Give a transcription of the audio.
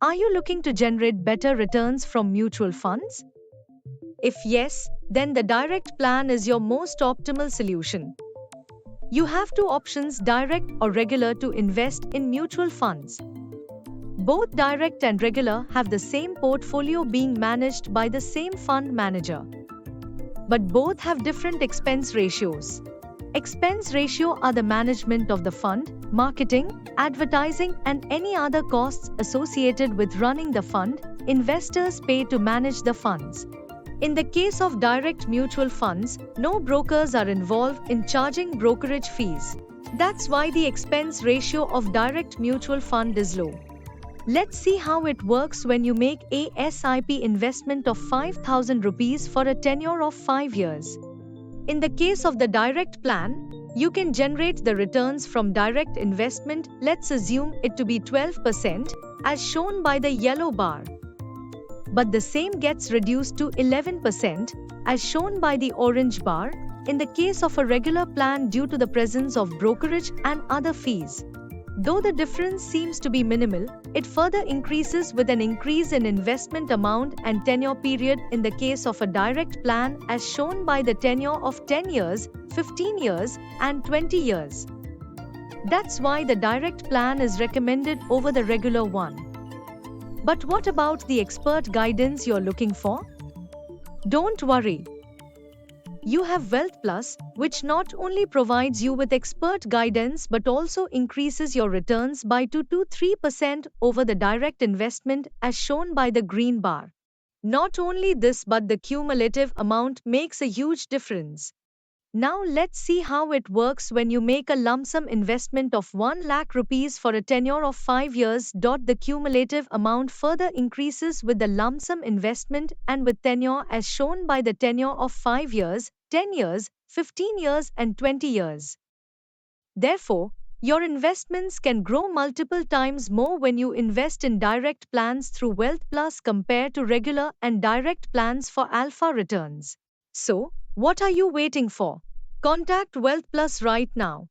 Are you looking to generate better returns from mutual funds? If yes, then the direct plan is your most optimal solution. You have two options, direct or regular, to invest in mutual funds. Both direct and regular have the same portfolio being managed by the same fund manager. But both have different expense ratios. Expense ratio are the management of the fund, marketing, advertising, and any other costs associated with running the fund investors pay to manage the funds. In the case of direct mutual funds, no brokers are involved in charging brokerage fees. That's why the expense ratio of direct mutual fund is low. Let's see how it works when you make a SIP investment of 5000 rupees for a tenure of 5 years. In the case of the direct plan, you can generate the returns from direct investment, let's assume it to be 12%, as shown by the yellow bar. But the same gets reduced to 11%, as shown by the orange bar, in the case of a regular plan due to the presence of brokerage and other fees. Though the difference seems to be minimal, it further increases with an increase in investment amount and tenure period in the case of a direct plan as shown by the tenure of 10 years, 15 years, and 20 years. That's why the direct plan is recommended over the regular one. But what about the expert guidance you're looking for? Don't worry. You have Wealth Plus, which not only provides you with expert guidance but also increases your returns by 2 to 3% over the direct investment as shown by the green bar. Not only this, but the cumulative amount makes a huge difference. Now let's see how it works when you make a lump sum investment of 1 lakh rupees for a tenure of 5 years. The cumulative amount further increases with the lump sum investment and with tenure as shown by the tenure of 5 years, 10 years, 15 years, and 20 years. Therefore, your investments can grow multiple times more when you invest in direct plans through Wealth Plus compared to regular and direct plans for alpha returns. So, what are you waiting for? Contact Wealth Plus right now.